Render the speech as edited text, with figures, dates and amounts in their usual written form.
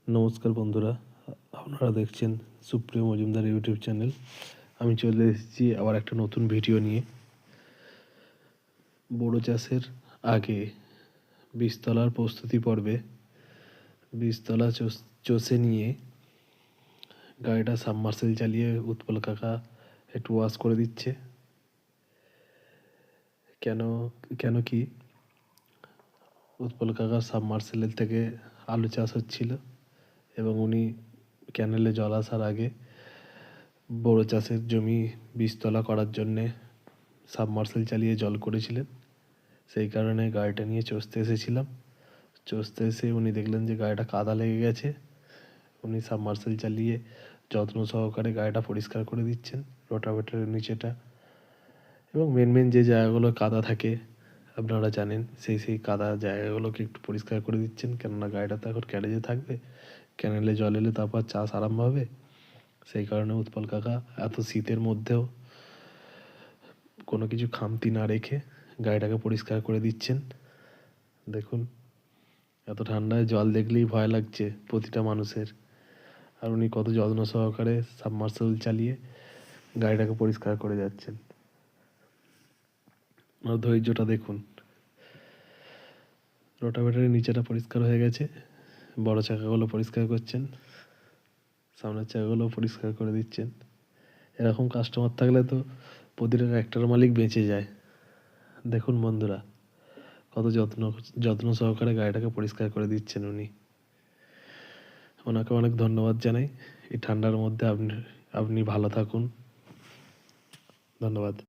নমস্কার বন্ধুরা, আপনারা দেখছেন সুপ্রিয় মজুমদার ইউটিউব চ্যানেল। আমি চলে এসেছি আবার একটা নতুন ভিডিও নিয়ে। বোরো চাষের আগে বীজতলার প্রস্তুতি পর্বে বীজতলা চষে নিয়ে গাড়িটা সাবমার্সেল চালিয়ে উৎপল কাকা একটু ওয়াশ করে দিচ্ছে। কেন কেন কি উৎপল কাকার সাবমার্সেলের থেকে আলু চাষ হচ্ছিল এবং উনি ক্যানেলে জল আসার আগে বোরো চাষের জমি বীজতলা করার জন্যে সাবমার্সেল চালিয়ে জল করেছিলেন। সেই কারণে গাড়িটা নিয়ে চষতে এসেছিলাম। চষতে এসে উনি দেখলেন যে গাড়িটা কাদা লেগে গেছে। উনি সাবমার্সেল চালিয়ে যত্ন সহকারে গাড়িটা পরিষ্কার করে দিচ্ছেন, রোটাভেটরের নিচেটা এবং মেন যে জায়গাগুলো কাদা থাকে আপনারা জানেন, সেই কাদা জায়গাগুলোকে একটু পরিষ্কার করে দিচ্ছেন। কেননা গাড়িটা তো এখন গ্যারেজে থাকবে, ক্যানেলে জল এলে তারপর চাষ আরম্ভ হবে। সেই কারণে উৎপল কাকা এত শীতের মধ্যেও কোনো কিছু খামতি না রেখে গাড়িটাকে পরিষ্কার করে দিচ্ছেন। দেখুন, এত ঠান্ডায় জল দেখলেই ভয় লাগছে প্রতিটা মানুষের, আর উনি কত যত্ন সহকারে সাবমার্সেবল চালিয়ে গাড়িটাকে পরিষ্কার করে যাচ্ছেন। আর ধৈর্যটা দেখুন। রোটাভেটরের নিচেটা পরিষ্কার হয়ে গেছে, বড় চাকাগুলো পরিষ্কার করছেন, সামনের চাকাগুলো পরিষ্কার করে দিচ্ছেন। এরকম কাস্টমার থাকলে তো প্রতিটা ট্র্যাক্টর মালিক বেঁচে যায়। দেখুন বন্ধুরা, কত যত্ন সহকারে গাড়িটাকে পরিষ্কার করে দিচ্ছেন উনি। ওনাকে অনেক ধন্যবাদ জানাই। এই ঠান্ডার মধ্যে আপনি ভালো থাকুন। ধন্যবাদ।